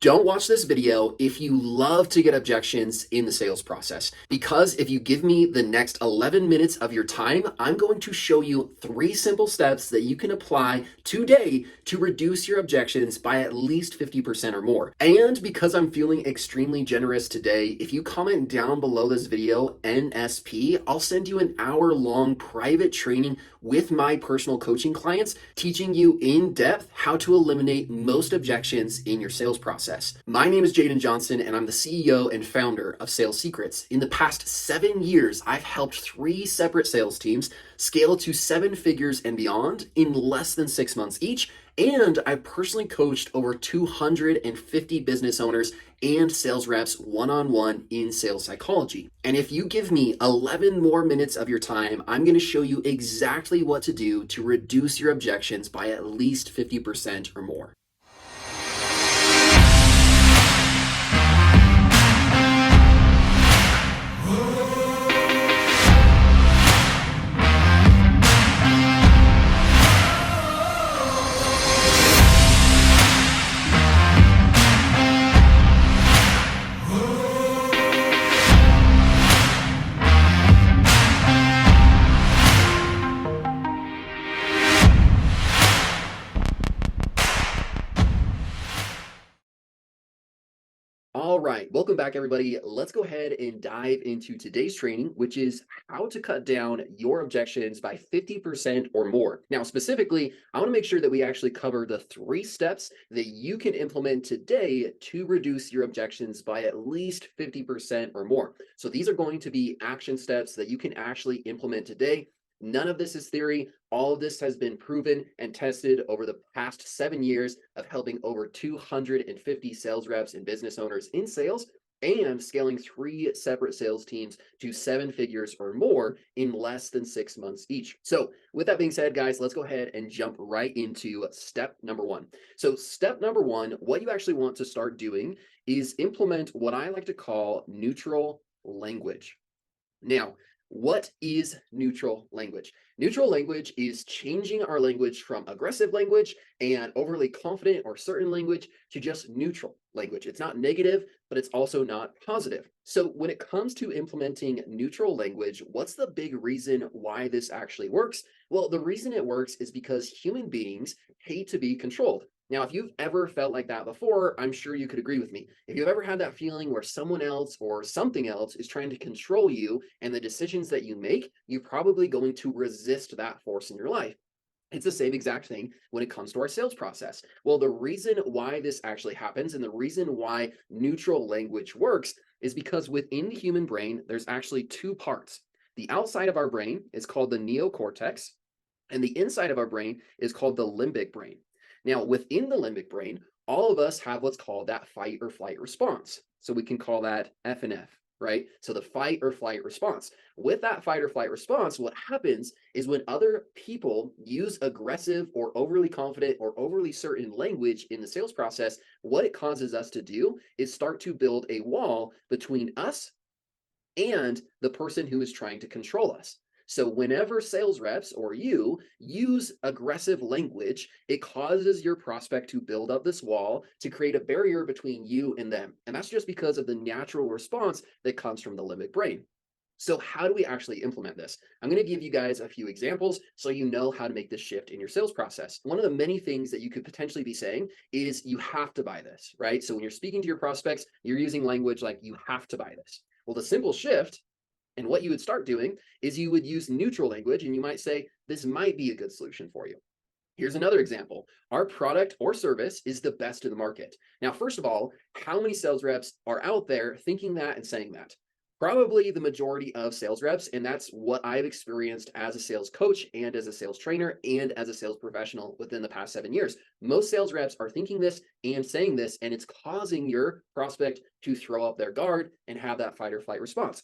Don't watch this video if you love to get objections in the sales process, because if you give me the next 11 minutes of your time, I'm going to show you 3 simple steps that you can apply today to reduce your objections by at least 50% or more. And because I'm feeling extremely generous today, if you comment down below this video, NSP, I'll send you an hour-long private training with my personal coaching clients, teaching you in depth how to eliminate most objections in your sales process. My name is Jaden Johnson, and I'm the CEO and founder of Sales Secrets. In the past 7 years, I've helped 3 separate sales teams scale to 7 figures and beyond in less than 6 months each. And I've personally coached over 250 business owners and sales reps one-on-one in sales psychology. And if you give me 11 more minutes of your time, I'm going to show you exactly what to do to reduce your objections by at least 50% or more. All right, welcome back, everybody. Let's go ahead and dive into today's training, which is how to cut down your objections by 50% or more. Now, specifically, I want to make sure that we actually cover the 3 steps that you can implement today to reduce your objections by at least 50% or more. So these are going to be action steps that you can actually implement today. None of this is theory. All of this has been proven and tested over the past 7 years of helping over 250 sales reps and business owners in sales and scaling 3 separate sales teams to 7 figures or more in less than 6 months each. So with that being said, guys, let's go ahead and jump right into step number 1. So step number 1, what you actually want to start doing is implement what I like to call neutral language. Now, what is neutral language? Neutral language is changing our language from aggressive language and overly confident or certain language to just neutral language. It's not negative, but it's also not positive. So when it comes to implementing neutral language, what's the big reason why this actually works? Well, the reason it works is because human beings hate to be controlled. Now, if you've ever felt like that before, I'm sure you could agree with me. If you've ever had that feeling where someone else or something else is trying to control you and the decisions that you make, you're probably going to resist that force in your life. It's the same exact thing when it comes to our sales process. Well, the reason why this actually happens and the reason why neutral language works is because within the human brain, there's actually 2 parts. The outside of our brain is called the neocortex, and the inside of our brain is called the limbic brain. Now, within the limbic brain, all of us have what's called that fight or flight response. So we can call that F and F, right? So the fight or flight response. With that fight or flight response, what happens is when other people use aggressive or overly confident or overly certain language in the sales process, what it causes us to do is start to build a wall between us and the person who is trying to control us. So whenever sales reps or you use aggressive language, it causes your prospect to build up this wall to create a barrier between you and them. And that's just because of the natural response that comes from the limbic brain. So how do we actually implement this? I'm going to give you guys a few examples so you know how to make this shift in your sales process. One of the many things that you could potentially be saying is you have to buy this, right? So when you're speaking to your prospects, you're using language like you have to buy this. Well, the simple shift and what you would start doing is you would use neutral language and you might say, this might be a good solution for you. Here's another example. Our product or service is the best in the market. Now, first of all, how many sales reps are out there thinking that and saying that? Probably the majority of sales reps, and that's what I've experienced as a sales coach and as a sales trainer and as a sales professional within the past 7 years. Most sales reps are thinking this and saying this, and it's causing your prospect to throw up their guard and have that fight or flight response.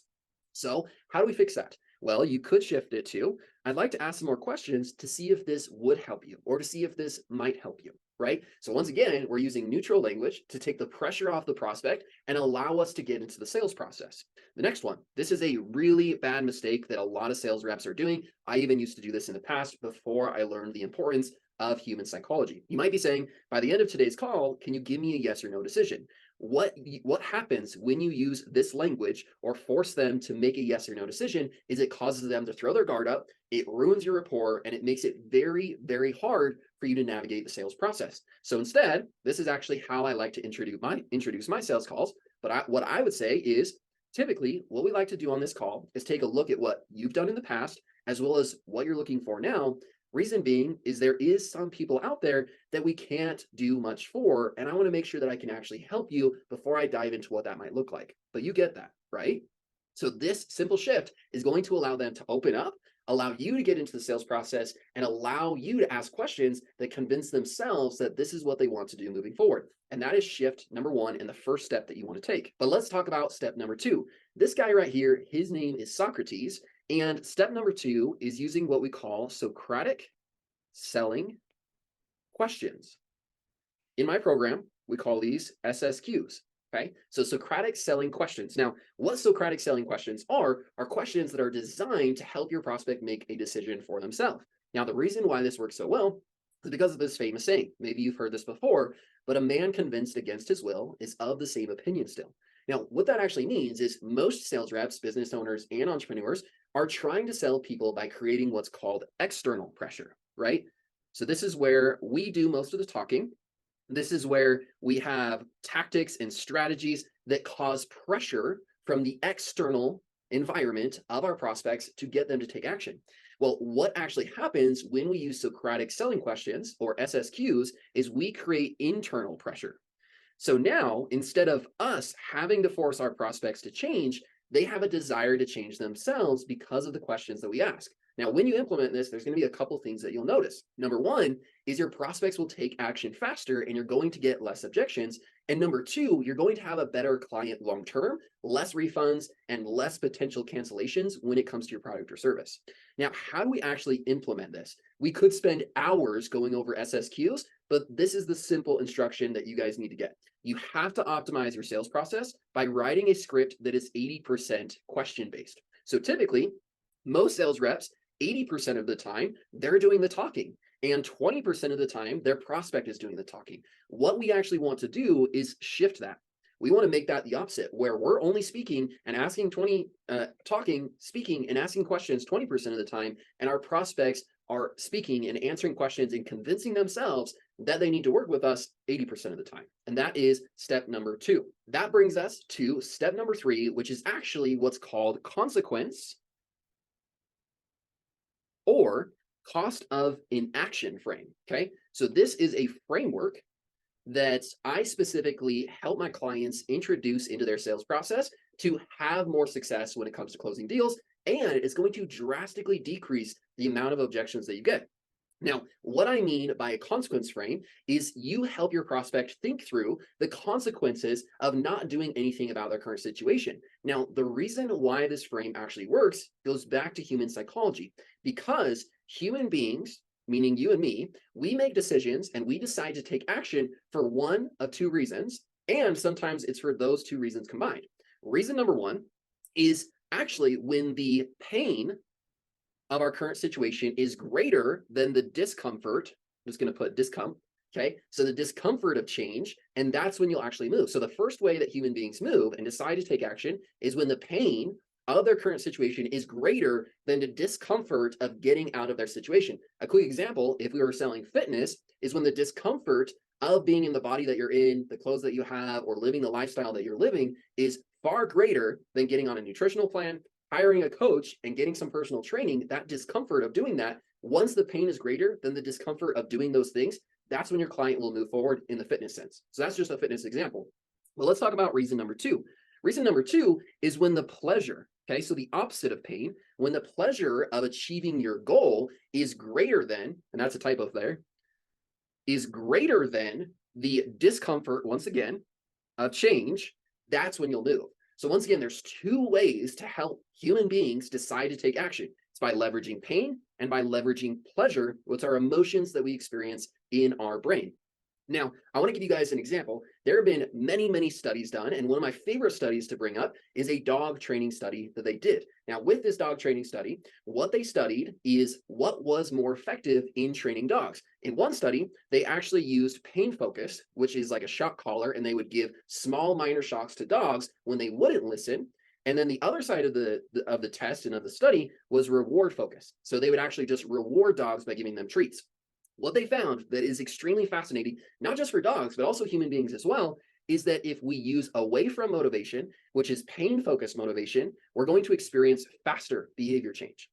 So how do we fix that? Well, you could shift it to, I'd like to ask some more questions to see if this would help you or to see if this might help you, right? So once again, we're using neutral language to take the pressure off the prospect and allow us to get into the sales process. The next one, this is a really bad mistake that a lot of sales reps are doing. I even used to do this in the past before I learned the importance of human psychology. You might be saying, by the end of today's call, can you give me a yes or no decision? What happens when you use this language or force them to make a yes or no decision is it causes them to throw their guard up, it ruins your rapport, and it makes it very, very hard for you to navigate the sales process. So instead, this is actually how I like to introduce my sales calls. But what I would say is typically what we like to do on this call is take a look at what you've done in the past, as well as what you're looking for now. Reason being is there is some people out there that we can't do much for, and I want to make sure that I can actually help you before I dive into what that might look like. But you get that, right? So this simple shift is going to allow them to open up, allow you to get into the sales process, and allow you to ask questions that convince themselves that this is what they want to do moving forward. And that is shift number one and the first step that you want to take. But let's talk about step number two. This guy right here, his name is Socrates. And step number two is using what we call Socratic selling questions. In my program, we call these SSQs. Okay, so Socratic selling questions. Now, what Socratic selling questions are questions that are designed to help your prospect make a decision for themselves. Now, the reason why this works so well is because of this famous saying. Maybe you've heard this before, but a man convinced against his will is of the same opinion still. Now, what that actually means is most sales reps, business owners, and entrepreneurs are trying to sell people by creating what's called external pressure, right? So this is where we do most of the talking. This is where we have tactics and strategies that cause pressure from the external environment of our prospects to get them to take action. Well, what actually happens when we use Socratic selling questions, or SSQs, is we create internal pressure. So now, instead of us having to force our prospects to change, they have a desire to change themselves because of the questions that we ask. Now, when you implement this, there's going to be a couple things that you'll notice. Number one is your prospects will take action faster and you're going to get less objections. And number two, you're going to have a better client long-term, less refunds, and less potential cancellations when it comes to your product or service. Now, how do we actually implement this? We could spend hours going over SSQs, but this is the simple instruction that you guys need to get. You have to optimize your sales process by writing a script that is 80% question-based. So typically, most sales reps, 80% of the time, they're doing the talking. And 20% of the time, their prospect is doing the talking. What we actually want to do is shift that. We want to make that the opposite, where we're only speaking and asking speaking and asking questions 20% of the time, and our prospects are speaking and answering questions and convincing themselves that they need to work with us 80% of the time. And that is step number two. That brings us to step number three, which is actually what's called consequence or cost of inaction frame. Okay, so this is a framework that I specifically help my clients introduce into their sales process to have more success when it comes to closing deals, and it's going to drastically decrease the amount of objections that you get. Now, what I mean by a consequence frame is you help your prospect think through the consequences of not doing anything about their current situation. Now, the reason why this frame actually works goes back to human psychology, because human beings, meaning you and me, we make decisions and we decide to take action for one of two reasons, and sometimes it's for those two reasons combined. Reason number one is actually when the pain of our current situation is greater than the discomfort. I'm just going to put discomfort. Okay, so the discomfort of change, and that's when you'll actually move. So the first way that human beings move and decide to take action is when the pain of their current situation is greater than the discomfort of getting out of their situation. A quick example, if we were selling fitness, is when the discomfort of being in the body that you're in, the clothes that you have, or living the lifestyle that you're living is far greater than getting on a nutritional plan, hiring a coach, and getting some personal training. That discomfort of doing that, once the pain is greater than the discomfort of doing those things, that's when your client will move forward in the fitness sense. So that's just a fitness example. Well, let's talk about reason number two. Reason number two is when the pleasure, okay, so the opposite of pain, when the pleasure of achieving your goal is greater than, and that's a typo there, is greater than the discomfort, once again, of change, that's when you'll move. So once again, there's two ways to help human beings decide to take action. It's by leveraging pain and by leveraging pleasure, which are emotions that we experience in our brain. Now, I want to give you guys an example. There have been many, many studies done, and one of my favorite studies to bring up is a dog training study that they did. Now, with this dog training study, what they studied is what was more effective in training dogs. In one study, they actually used pain focus, which is like a shock collar, and they would give small minor shocks to dogs when they wouldn't listen. And then the other side of the test and of the study was reward focus. So they would actually just reward dogs by giving them treats. What they found that is extremely fascinating, not just for dogs, but also human beings as well, is that if we use away from motivation, which is pain focused motivation, we're going to experience faster behavior change.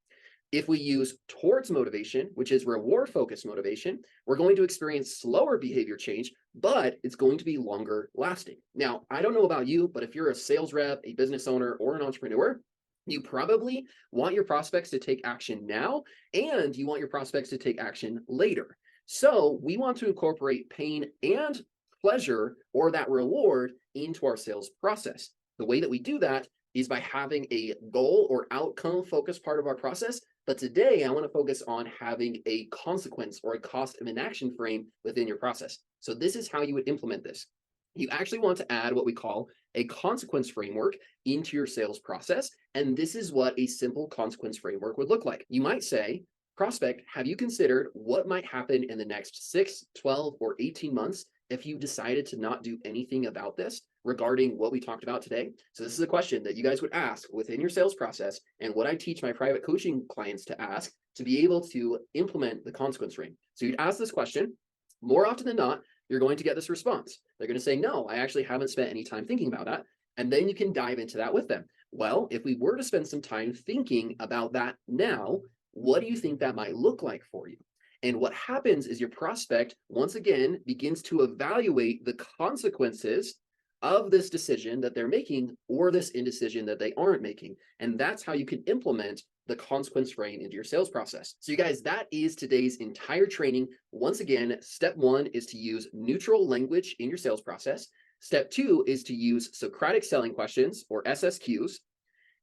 If we use towards motivation, which is reward focused motivation, we're going to experience slower behavior change, but it's going to be longer lasting. Now, I don't know about you, but if you're a sales rep, a business owner, or an entrepreneur, you probably want your prospects to take action now, and you want your prospects to take action later. So we want to incorporate pain and pleasure or that reward into our sales process. The way that we do that is by having a goal or outcome focused part of our process. But today I want to focus on having a consequence or a cost of inaction frame within your process. So this is how you would implement this. You actually want to add what we call a consequence framework into your sales process. And this is what a simple consequence framework would look like. You might say, prospect, have you considered what might happen in the next 6, 12, or 18 months if you decided to not do anything about this regarding what we talked about today? So this is a question that you guys would ask within your sales process, and what I teach my private coaching clients to ask to be able to implement the consequence frame. So you'd ask this question. More often than not, you're going to get this response. They're going to say, no, I actually haven't spent any time thinking about that. And then you can dive into that with them. Well, if we were to spend some time thinking about that now, what do you think that might look like for you? And what happens is your prospect, once again, begins to evaluate the consequences of this decision that they're making or this indecision that they aren't making. And that's how you can implement the consequence frame into your sales process. So you guys, that is today's entire training. Once again, step 1 is to use neutral language in your sales process. Step 2 is to use Socratic selling questions or SSQs.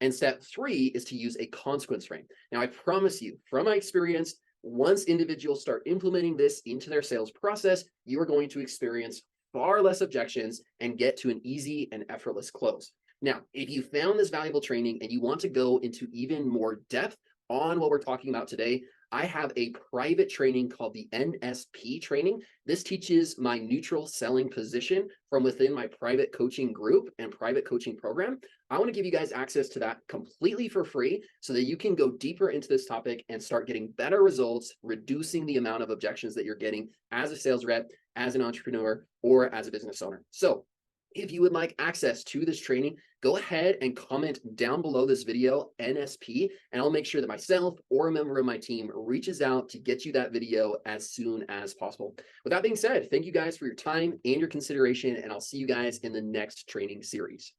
And step 3 is to use a consequence frame. Now, I promise you, from my experience, once individuals start implementing this into their sales process, you are going to experience far less objections and get to an easy and effortless close. Now, if you found this valuable training and you want to go into even more depth on what we're talking about today, I have a private training called the NSP training. This teaches my neutral selling position from within my private coaching group and private coaching program. I want to give you guys access to that completely for free so that you can go deeper into this topic and start getting better results, reducing the amount of objections that you're getting as a sales rep, as an entrepreneur, or as a business owner. So if you would like access to this training, go ahead and comment down below this video, NSP, and I'll make sure that myself or a member of my team reaches out to get you that video as soon as possible. With that being said, thank you guys for your time and your consideration, and I'll see you guys in the next training series.